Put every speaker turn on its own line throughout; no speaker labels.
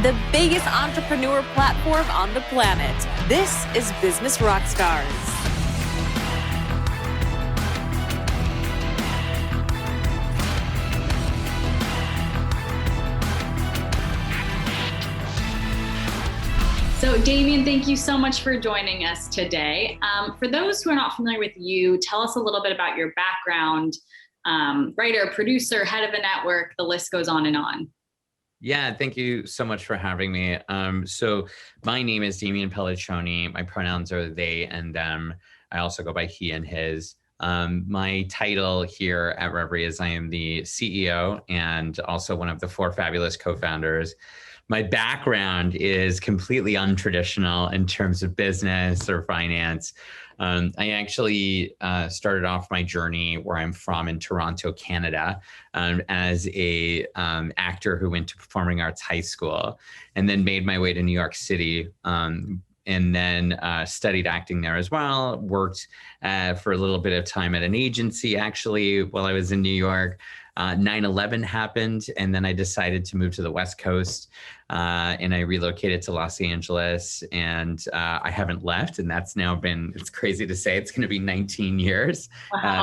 the biggest entrepreneur platform on the planet. This is Business Rockstars.
So Damian, thank you so much for joining us today. For those who are not familiar with you, tell us a little bit about your background, writer, producer, head of a network, the list goes on and on.
Yeah, thank you so much for having me. So my name is Damian Pelliccione. My pronouns are they and them. I also go by he and his. My title here at Revry is I am the CEO and also one of the 4 fabulous co-founders. My background is completely untraditional in terms of business or finance. I actually started off my journey where I'm from in Toronto, Canada, as a actor who went to performing arts high school and then made my way to New York City and then studied acting there as well, worked for a little bit of time at an agency actually while I was in New York. 9/11 happened, and then I decided to move to the West Coast, and I relocated to Los Angeles, and I haven't left, and that's now been, it's crazy to say, it's going to be 19 years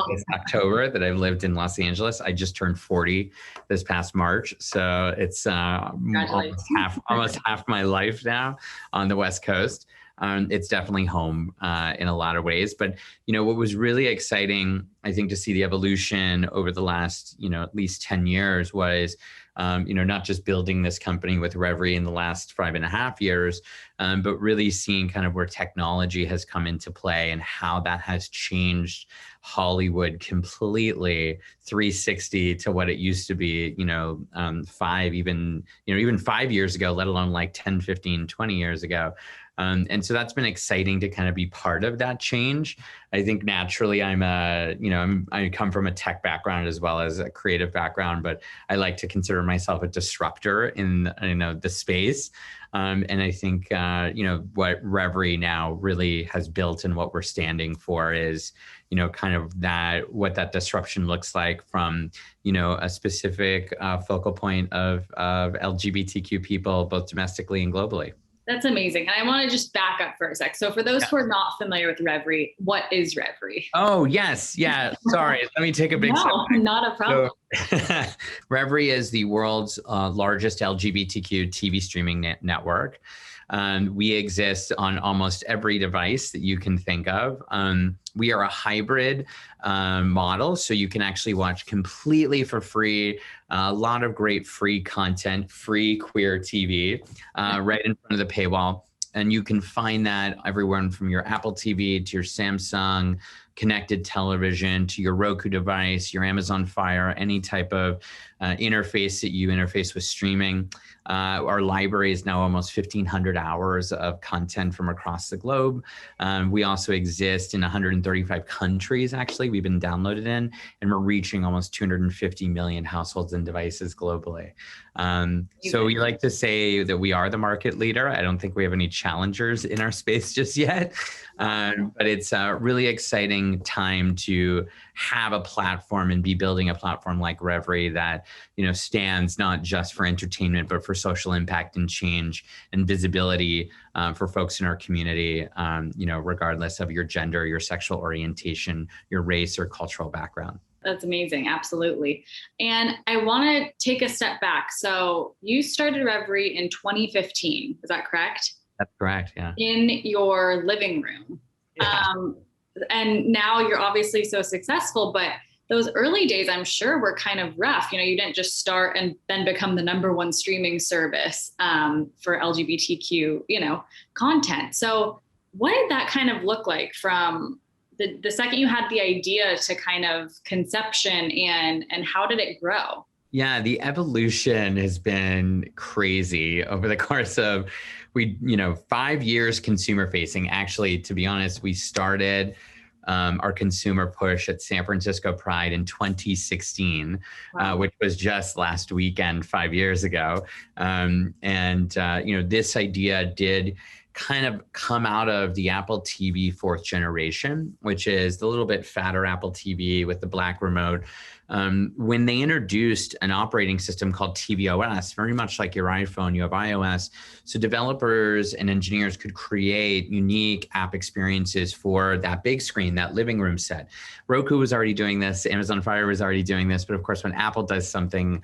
this October that I've lived in Los Angeles. I just turned 40 this past March, so it's almost half my life now on the West Coast. It's definitely home in a lot of ways. But, what was really exciting, I think, to see the evolution over the last, at least 10 years was, not just building this company with Revry in the last 5.5 years, but really seeing kind of where technology has come into play and how that has changed Hollywood completely 360 to what it used to be, even 5 years ago, let alone like 10, 15, 20 years ago. And so that's been exciting to kind of be part of that change. I think naturally I come from a tech background as well as a creative background, but I like to consider myself a disruptor in the space. And I think, what Revry now really has built and what we're standing for is, kind of what that disruption looks like from, a specific focal point of LGBTQ people, both domestically and globally.
That's amazing. And I want to just back up for a sec. So for those who are not familiar with Revry, what is Revry?
Oh, yes. Yeah. Sorry. Let me take a big step back.
Not a problem.
So, Revry is the world's largest LGBTQ TV streaming network. We exist on almost every device that you can think of. We are a hybrid model, so you can actually watch completely for free, a lot of great free content, free queer TV, right in front of the paywall. And you can find that everywhere from your Apple TV to your Samsung connected television to your Roku device, your Amazon Fire, any type of interface that you interface with streaming. Our library is now almost 1,500 hours of content from across the globe. We also exist in 135 countries, actually, we've been downloaded in, and we're reaching almost 250 million households and devices globally. So we like to say that we are the market leader. I don't think we have any challengers in our space just yet, but it's a really exciting time to have a platform and be building a platform like Revry that, stands not just for entertainment, but for social impact and change and visibility for folks in our community, regardless of your gender, your sexual orientation, your race or cultural background.
That's amazing. Absolutely. And I want to take a step back. So you started Revry in 2015. Is that correct?
That's correct. Yeah.
In your living room. Yeah. And now you're obviously so successful, but those early days, I'm sure, were kind of rough. You didn't just start and then become the #1 streaming service for LGBTQ, content. So what did that kind of look like from the second you had the idea to kind of conception, and how did it grow?
Yeah, the evolution has been crazy over the course of 5 years consumer facing. Actually, to be honest, we started our consumer push at San Francisco Pride in 2016, wow. Which was just last weekend, 5 years ago. This idea did kind of come out of the Apple TV 4th generation, which is the little bit fatter Apple TV with the black remote. When they introduced an operating system called tvOS, very much like your iPhone, you have iOS. So developers and engineers could create unique app experiences for that big screen, that living room set. Roku was already doing this, Amazon Fire was already doing this, but of course, when Apple does something,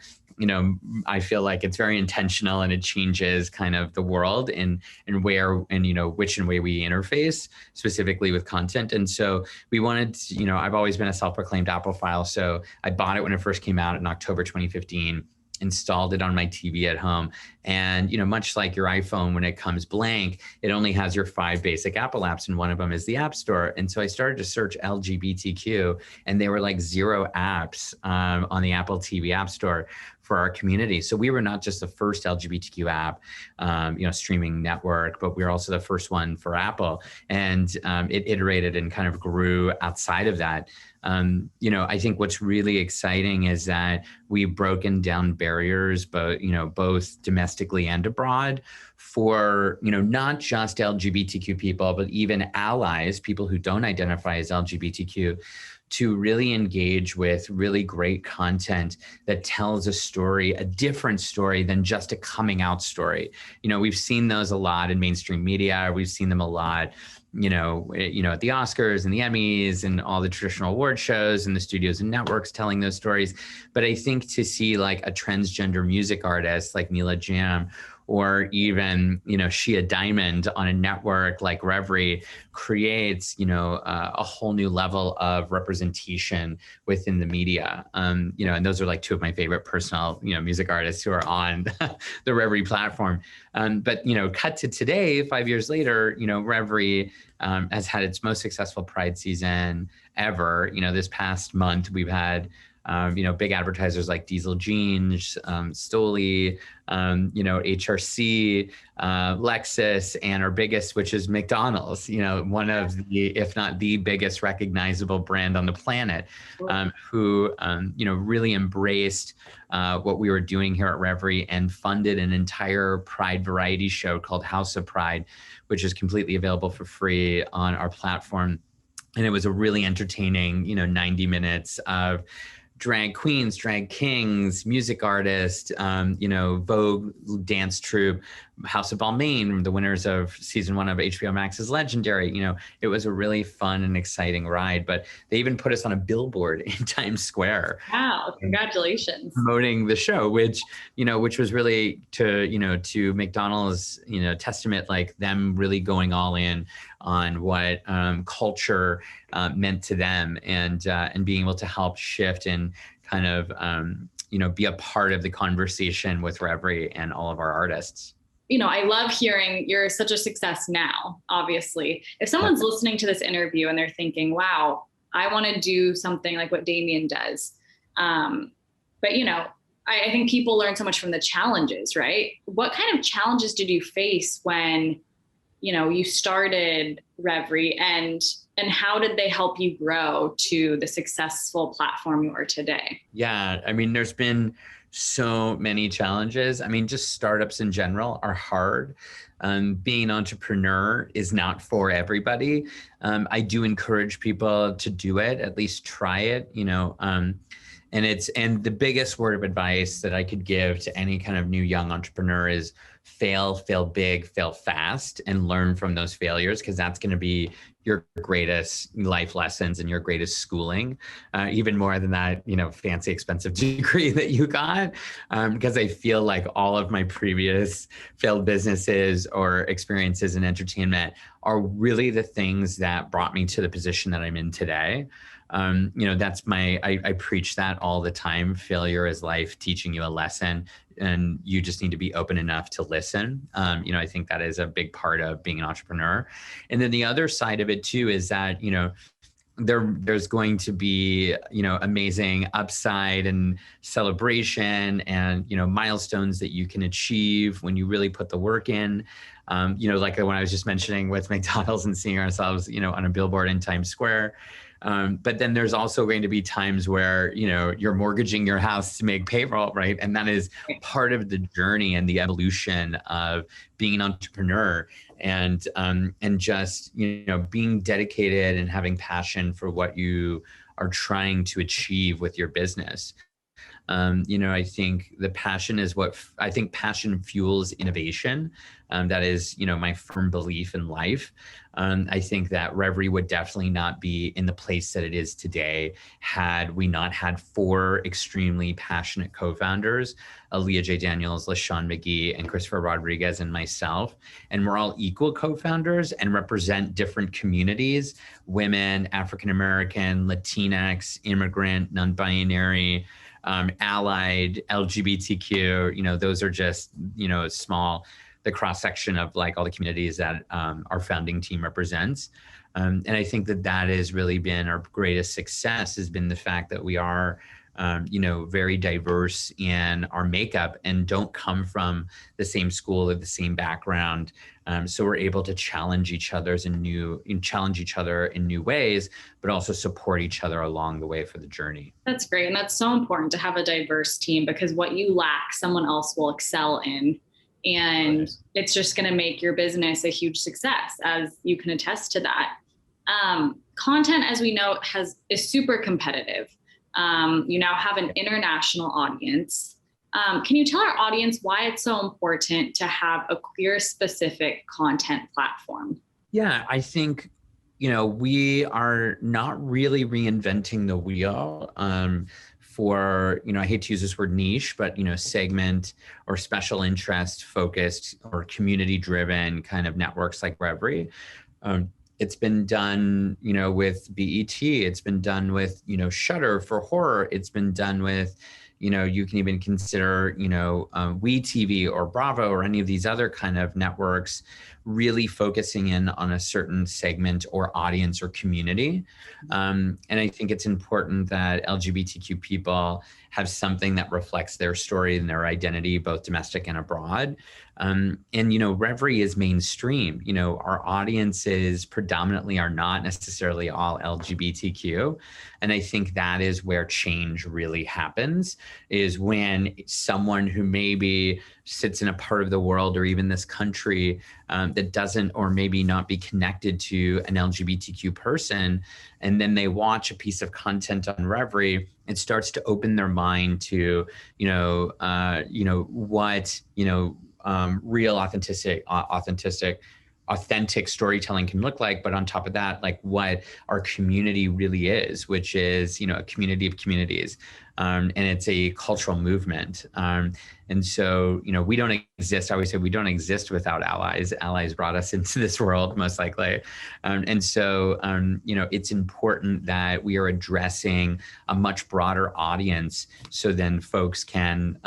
I feel like it's very intentional and it changes kind of the world and where and which and way we interface specifically with content. And so we wanted to, I've always been a self-proclaimed Apple-phile. So I bought it when it first came out in October 2015, installed it on my TV at home. And, much like your iPhone, when it comes blank, it only has your 5 basic Apple apps, and one of them is the App Store. And so I started to search LGBTQ, and there were like 0 apps on the Apple TV App Store for our community. So we were not just the first LGBTQ app, streaming network, but we were also the first one for Apple. And it iterated and kind of grew outside of that. I think what's really exciting is that we've broken down barriers, both domestically and abroad for, not just LGBTQ people, but even allies, people who don't identify as LGBTQ, to really engage with really great content that tells a story, a different story than just a coming out story. We've seen those a lot in mainstream media. We've seen them a lot, at the Oscars and the Emmys and all the traditional award shows and the studios and networks telling those stories. But I think to see like a transgender music artist like Mila Jam, or even, Shia Diamond on a network like Revry creates, a whole new level of representation within the media. And those are like 2 of my favorite personal, music artists who are on the Revry platform. But, cut to today, 5 years later, Revry has had its most successful Pride season ever. This past month, we've had big advertisers like Diesel Jeans, Stoli, HRC, Lexus, and our biggest, which is McDonald's, one of the, if not the biggest recognizable brand on the planet, who, really embraced what we were doing here at Revry and funded an entire Pride variety show called House of Pride, which is completely available for free on our platform. And it was a really entertaining, 90 minutes of drag queens, drag kings, music artists, Vogue dance troupe, House of Balmain, the winners of season 1 of HBO Max's Legendary. It was a really fun and exciting ride, but they even put us on a billboard in Times Square.
Wow, congratulations.
Promoting the show, which was really to McDonald's, testament, like them really going all in on what culture meant to them and being able to help shift and kind of, be a part of the conversation with Revry and all of our artists.
I love hearing you're such a success now, obviously. If someone's listening to this interview and they're thinking, wow, I want to do something like what Damian does. But, I think people learn so much from the challenges, right? What kind of challenges did you face when, you started Revry, and how did they help you grow to the successful platform you are today?
Yeah, there's been so many challenges. Just startups in general are hard. Being an entrepreneur is not for everybody. I do encourage people to do it, at least try it, and the biggest word of advice that I could give to any kind of new young entrepreneur is fail big, fail fast, and learn from those failures, because that's going to be your greatest life lessons and your greatest schooling, even more than that, fancy, expensive degree that you got. Because I feel like all of my previous failed businesses or experiences in entertainment are really the things that brought me to the position that I'm in today. That's I preach that all the time. Failure is life teaching you a lesson, and you just need to be open enough to listen. I think that is a big part of being an entrepreneur. And then the other side of it too is that, there's going to be, amazing upside and celebration and, milestones that you can achieve when you really put the work in. Like when I was just mentioning with McDonald's and seeing ourselves, on a billboard in Times Square. But then there's also going to be times where, you're mortgaging your house to make payroll, right? And that is part of the journey and the evolution of being an entrepreneur, and just, being dedicated and having passion for what you are trying to achieve with your business. I think the passion is I think passion fuels innovation. That is, my firm belief in life. I think that Revry would definitely not be in the place that it is today had we not had 4 extremely passionate co-founders, Aaliyah J. Daniels, LaShawn McGee, and Christopher Rodriguez, and myself. And we're all equal co-founders and represent different communities: women, African-American, Latinx, immigrant, non-binary, allied, LGBTQ. Those are just, the cross section of like all the communities that our founding team represents. And I think that has really been our greatest success, has been the fact that we are, very diverse in our makeup and don't come from the same school or the same background. So we're able to challenge each other in new ways, but also support each other along the way for the journey.
That's great. And that's so important to have a diverse team, because what you lack, someone else will excel in. And it's just going to make your business a huge success, as you can attest to that. Content, as we know, is super competitive. You now have an international audience. Can you tell our audience why it's so important to have a queer specific content platform? Yeah,
I think, we are not really reinventing the wheel. For, I hate to use this word niche, but, segment or special interest focused or community driven kind of networks like Revry. It's been done, with BET. It's been done with, Shudder for horror. It's been done with, you can even consider, WeTV or Bravo or any of these other kind of networks, really focusing in on a certain segment or audience or community. And I think it's important that LGBTQ people have something that reflects their story and their identity, both domestic and abroad. And, Revry is mainstream. Our audiences predominantly are not necessarily all LGBTQ. And I think that is where change really happens, is when someone who maybe sits in a part of the world or even this country that doesn't, or maybe not be connected to an LGBTQ person, and then they watch a piece of content on Revry, it starts to open their mind to, what, real authentic storytelling can look like. But on top of that, like what our community really is, which is, a community of communities. And it's a cultural movement. And so, we don't exist. I always say we don't exist without allies. Allies brought us into this world, most likely. And so, it's important that we are addressing a much broader audience, so then folks can,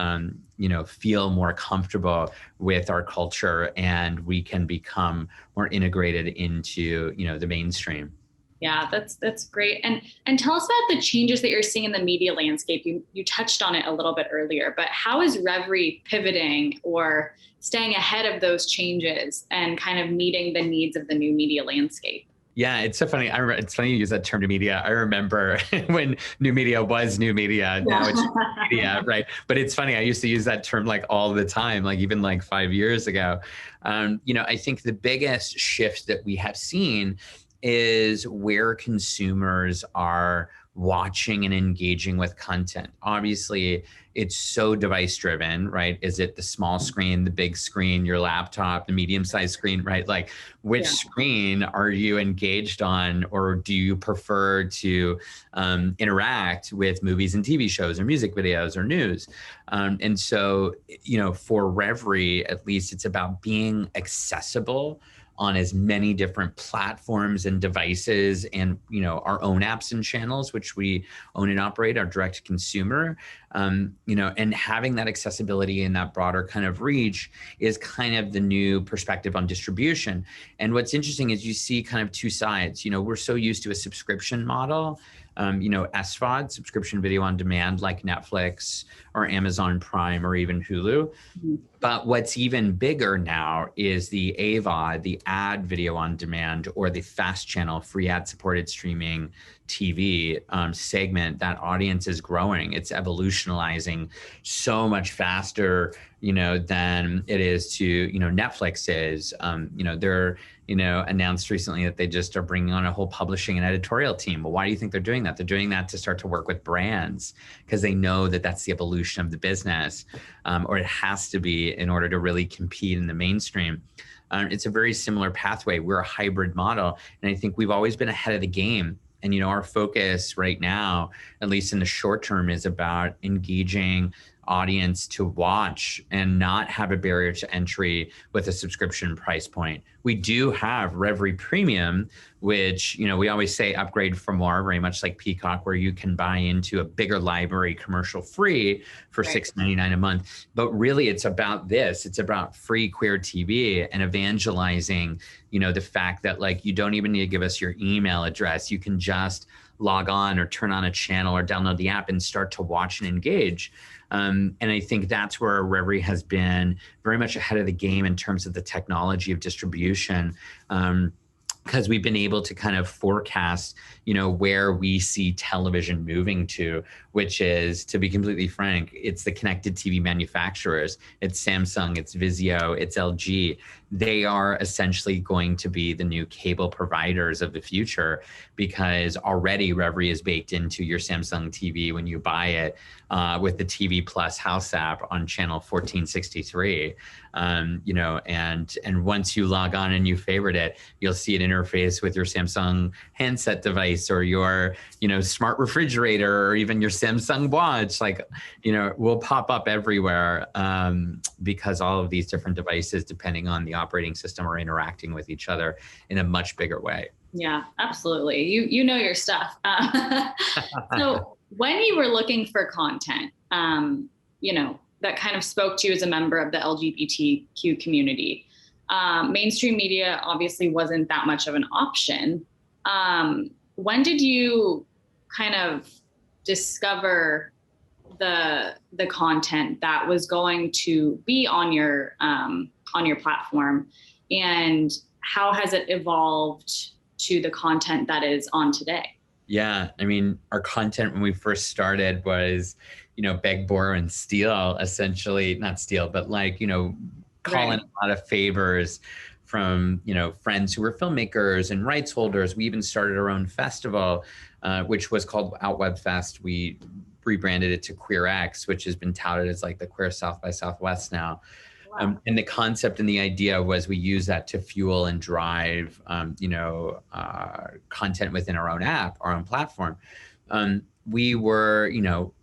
feel more comfortable with our culture, and we can become more integrated into, the mainstream.
Yeah, that's great. And tell us about the changes that you're seeing in the media landscape. You touched on it a little bit earlier, but how is Revry pivoting or staying ahead of those changes and kind of meeting the needs of the new media landscape?
Yeah, it's so funny. It's funny you use that term, new media. I remember when new media was new media. Now it's new media, right? But it's funny. I used to use that term like all the time, like even like 5 years ago. I think the biggest shift that we have seen is where consumers are watching and engaging with content. Obviously, it's so device driven, right? Is it the small screen, the big screen, your laptop, the medium-sized screen, right? Like which screen are you engaged on, or do you prefer to interact with movies and TV shows or music videos or news? And so, for Revry, at least, it's about being accessible on as many different platforms and devices, and our own apps and channels, which we own and operate, our direct to consumer, and having that accessibility and that broader kind of reach is kind of the new perspective on distribution. And what's interesting is you see kind of two sides. We're so used to a subscription model SVOD, subscription video on demand, like Netflix or Amazon Prime or even Hulu.
Mhm.
But what's even bigger now is the AVOD, the ad video on demand, or the fast channel, free ad supported streaming TV segment. That audience is growing. It's evolutionalizing so much faster, than it is to, Netflix is. They're, announced recently that they just are bringing on a whole publishing and editorial team. Well, why do you think they're doing that? They're doing that to start to work with brands because they know that that's the evolution of the business, or it has to be in order to really compete in the mainstream. It's a very similar pathway. We're a hybrid model, and I think we've always been ahead of the game. And, our focus right now, at least in the short term, is about engaging audience to watch and not have a barrier to entry with a subscription price point. We do have Revry Premium, which, we always say upgrade for more, very much like Peacock, where you can buy into a bigger library commercial free for $6.99 a month. But really it's about this. It's about free queer TV and evangelizing, the fact that you don't even need to give us your email address. You can just log on or turn on a channel or download the app and start to watch and engage. And I think that's where Revry has been very much ahead of the game in terms of the technology of distribution. Because we've been able to kind of forecast, where we see television moving to, which is, to be completely frank, it's the connected TV manufacturers. It's Samsung, it's Vizio, it's LG. They are essentially going to be the new cable providers of the future, because already Revry is baked into your Samsung TV when you buy it with the TV Plus House app on channel 1463. And once you log on and you favorite it, you'll see an interface with your Samsung handset device or your, smart refrigerator or even your Samsung watch, will pop up everywhere because all of these different devices, depending on the operating system, are interacting with each other in a much bigger way.
Yeah, absolutely. You know your stuff. So when you were looking for content, that kind of spoke to you as a member of the LGBTQ community, mainstream media obviously wasn't that much of an option. When did you kind of discover the content that was going to be on your platform, and how has it evolved to the content that is on today?
Yeah, I mean, our content when we first started was, beg, borrow, and steal, essentially. Not steal, but call in a lot of favors from, friends who were filmmakers and rights holders. We even started our own festival, which was called Outweb Fest. We rebranded it to Queer X, which has been touted as the Queer South by Southwest now. Wow. And the concept and the idea was we use that to fuel and drive, content within our own app, our own platform. We were,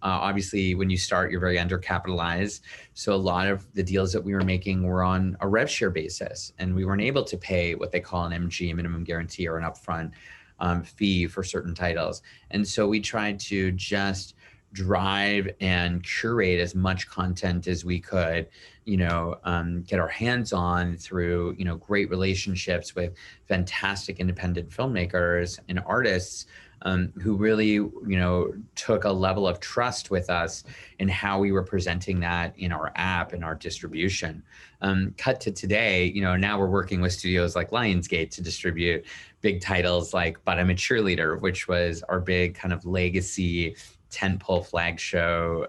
obviously when you start, you're very undercapitalized. So a lot of the deals that we were making were on a rev share basis, and we weren't able to pay what they call an MG, minimum guarantee, or an upfront fee for certain titles. And so we tried to just drive and curate as much content as we could, get our hands on through, great relationships with fantastic independent filmmakers and artists who really, took a level of trust with us in how we were presenting that in our app and our distribution. Cut to today, now we're working with studios like Lionsgate to distribute big titles like But I'm a Cheerleader, which was our big kind of legacy tentpole flag show,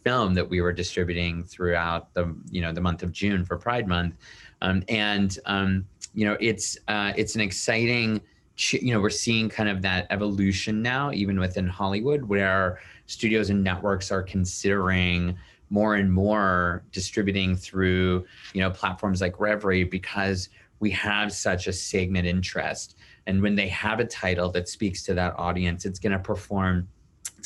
film that we were distributing throughout the month of June for Pride Month. It's an exciting, we're seeing kind of that evolution now, even within Hollywood, where studios and networks are considering more and more distributing through, platforms like Revry, because we have such a segment interest. And when they have a title that speaks to that audience, it's going to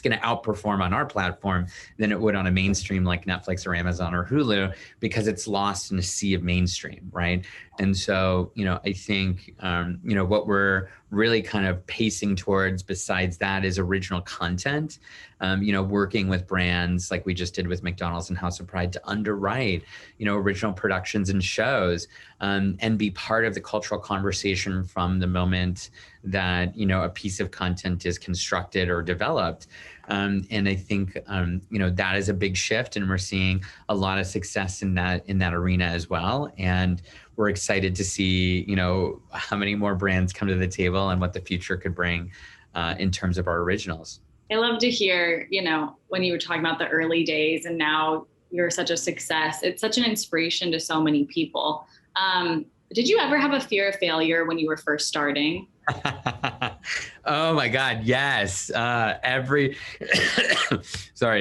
going to outperform on our platform than it would on a mainstream like Netflix or Amazon or Hulu, because it's lost in a sea of mainstream, right? And so, I think, what we're really kind of pacing towards besides that is original content, working with brands like we just did with McDonald's and House of Pride to underwrite, original productions and shows, and be part of the cultural conversation from the moment that, a piece of content is constructed or developed. And I think, that is a big shift, and we're seeing a lot of success in that arena as well. And we're excited to see, how many more brands come to the table and what the future could bring in terms of our originals.
I love to hear, when you were talking about the early days and now you're such a success, it's such an inspiration to so many people. Did you ever have a fear of failure when you were first starting?
Oh my God, yes. Sorry,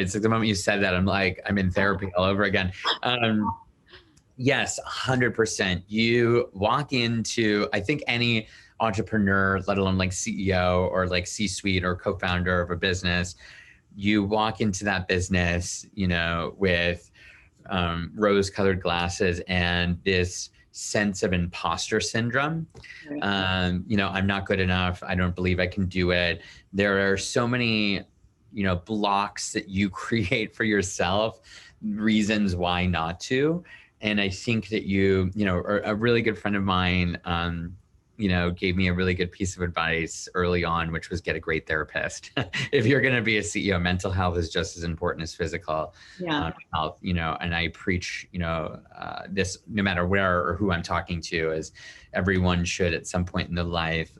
it's like the moment you said that, I'm in therapy all over again. Yes, 100%. You walk into, I think any entrepreneur, let alone like CEO or like C-suite or co-founder of a business, you walk into that business, with rose-colored glasses and this sense of imposter syndrome. I'm not good enough. I don't believe I can do it. There are so many, blocks that you create for yourself, reasons why not to. And I think that a really good friend of mine, gave me a really good piece of advice early on, which was get a great therapist. If you're going to be a CEO, mental health is just as important as physical health, and I preach, this no matter where or who I'm talking to, is everyone should at some point in their life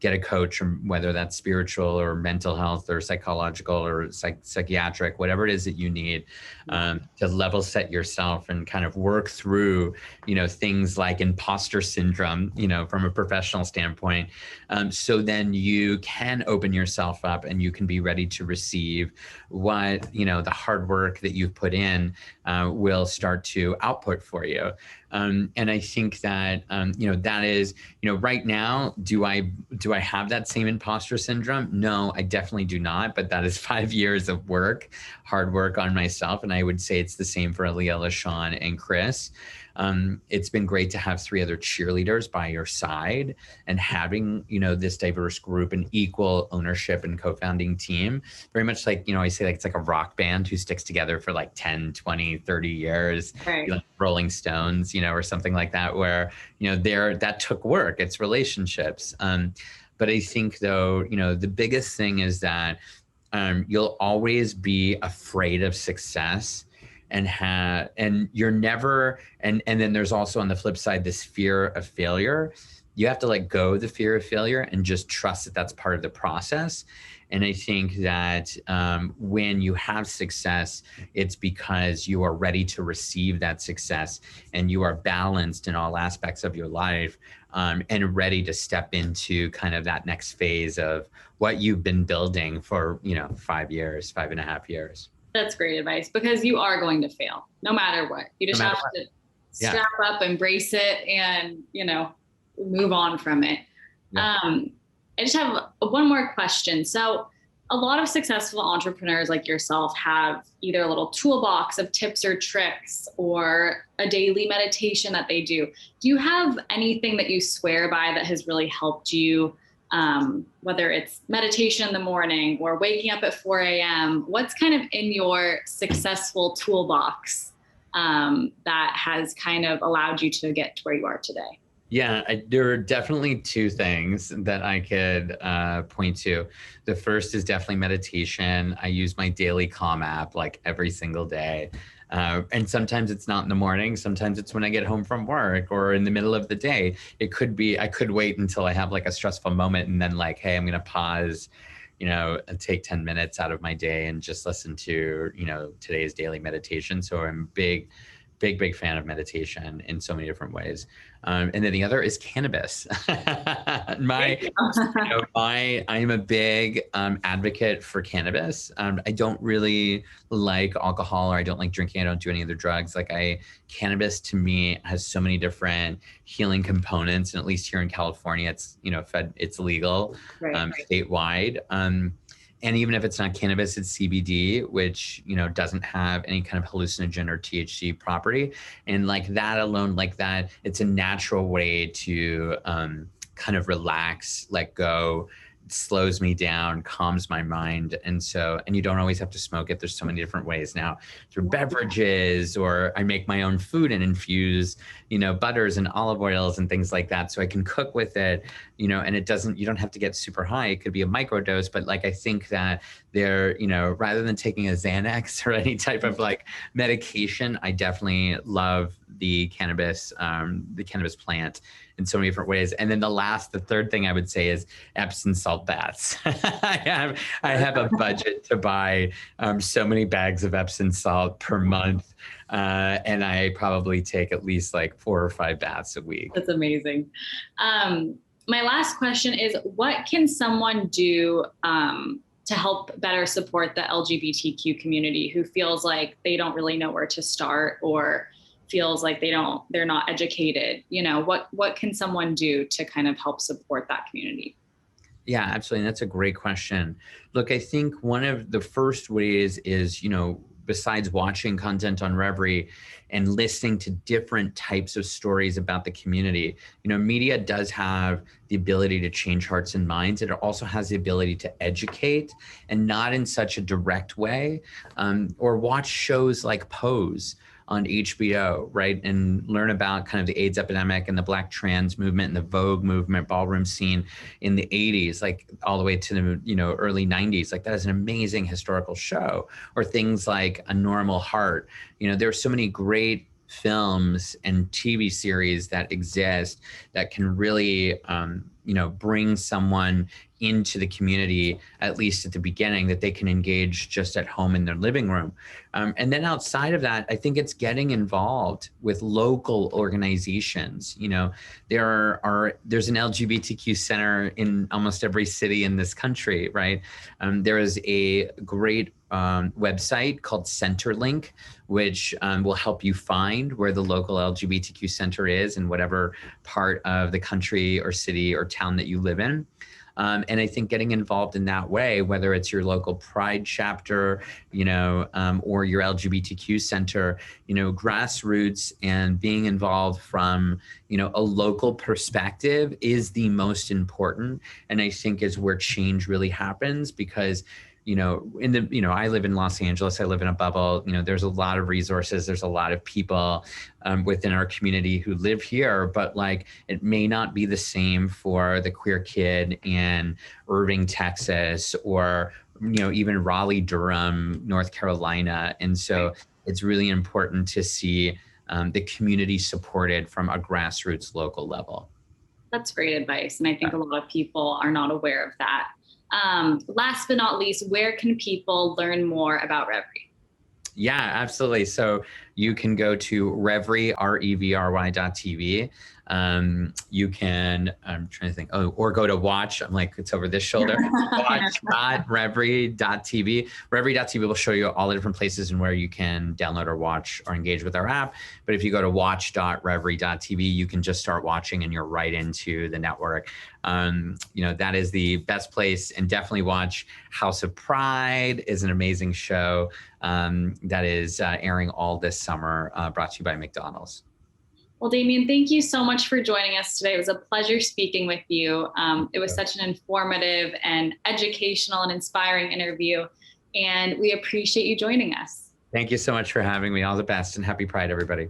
get a coach, whether that's spiritual or mental health or psychological or psychiatric, whatever it is that you need to level set yourself and kind of work through, things like imposter syndrome, from a professional standpoint. So then you can open yourself up and you can be ready to receive what, the hard work that you've put in will start to output for you. And I think that, that is, right now, do I have that same imposter syndrome? No, I definitely do not. But that is 5 years of hard work on myself. And I would say it's the same for Aaliyah, LaShawn, and Chris. It's been great to have 3 other cheerleaders by your side and having, this diverse group and equal ownership and co-founding team. Very much like, I say like it's like a rock band who sticks together for like 10, 20, 30 years,
right.
Like Rolling Stones, or something like that, where, that took work, it's relationships. But I think though, the biggest thing is that you'll always be afraid of success. And you're never, and then there's also on the flip side, this fear of failure. You have to let go of the fear of failure and just trust that that's part of the process. And I think that when you have success, it's because you are ready to receive that success and you are balanced in all aspects of your life and ready to step into kind of that next phase of what you've been building for, 5 years, 5.5 years.
That's great advice, because you are going to fail no matter what. You just have to strap up, embrace it, and, move on from it. Yeah. I just have one more question. So a lot of successful entrepreneurs like yourself have either a little toolbox of tips or tricks or a daily meditation that they do. Do you have anything that you swear by that has really helped you? Whether it's meditation in the morning or waking up at 4 a.m., what's kind of in your successful toolbox that has kind of allowed you to get to where you are today?
Yeah, there are definitely 2 things that I could point to. The first is definitely meditation. I use my daily Calm app like every single day. And sometimes it's not in the morning. Sometimes it's when I get home from work or in the middle of the day. It could be, I could wait until I have like a stressful moment and then like, hey, I'm going to pause, and take 10 minutes out of my day and just listen to, today's daily meditation. So I'm big fan of meditation in so many different ways. And then the other is cannabis. I'm a big advocate for cannabis. I don't really like alcohol, or I don't like drinking. I don't do any other drugs. Cannabis to me has so many different healing components. And at least here in California, it's, it's legal, right. Statewide. And even if it's not cannabis, it's CBD, which, you know, doesn't have any kind of hallucinogen or THC property. And like that alone, like that, it's a natural way to kind of relax, let go, slows me down, calms my mind. And you don't always have to smoke it. There's so many different ways now, through beverages, or I make my own food and infuse, you know, butters and olive oils and things like that. So I can cook with it, you know, and you don't have to get super high. It could be a microdose, but like, I think that you know, rather than taking a Xanax or any type of like medication, I definitely love the cannabis plant in so many different ways. And then the third thing I would say is Epsom salt baths. I have a budget to buy so many bags of Epsom salt per month. And I probably take at least like 4 or 5 baths a week.
That's amazing. My last question is, what can someone do to help better support the LGBTQ community who feels like they don't really know where to start, or feels like they're not educated? You know, what can someone do to kind of help support that community?
Yeah, absolutely. And that's a great question. Look, I think one of the first ways is, you know, besides watching content on Revry and listening to different types of stories about the community, you know, media does have the ability to change hearts and minds. It also has the ability to educate, and not in such a direct way, or watch shows like Pose on HBO, right? And learn about kind of the AIDS epidemic and the Black trans movement and the Vogue movement, ballroom scene in the 80s, like all the way to the, you know, early 90s. Like that is an amazing historical show. Or things like A Normal Heart. You know, there are so many great films and TV series that exist that can really, you know, bring someone into the community, at least at the beginning, that they can engage just at home in their living room. And then outside of that, I think it's getting involved with local organizations. You know, there's an LGBTQ center in almost every city in this country, right? There is a great website called Centerlink, which will help you find where the local LGBTQ center is in whatever part of the country or city or town that you live in. And I think getting involved in that way, whether it's your local Pride chapter, you know, or your LGBTQ center, you know, grassroots and being involved from, you know, a local perspective is the most important. And I think is where change really happens, because you know, I live in Los Angeles, I live in a bubble, you know, there's a lot of resources, there's a lot of people within our community who live here, but like, it may not be the same for the queer kid in Irving, Texas, or, you know, even Raleigh, Durham, North Carolina. And so it's really important to see the community supported from a grassroots local level.
That's great advice. And I think a lot of people are not aware of that. Last but not least, where can people learn more about Revry?
Yeah, absolutely. So you can go to Revry, REVRY.tv. You can, I'm trying to think, or go to watch, I'm like, it's over this shoulder, watch.revry.tv. Revry.tv will show you all the different places and where you can download or watch or engage with our app. But if you go to watch.revry.tv, you can just start watching and you're right into the network. You know, that is the best place. And definitely watch House of Pride is an amazing show that is airing all this summer, brought to you by McDonald's.
Well, Damian, thank you so much for joining us today. It was a pleasure speaking with you. It was such an informative and educational and inspiring interview, and we appreciate you joining us.
Thank you so much for having me. All the best, and happy Pride, everybody.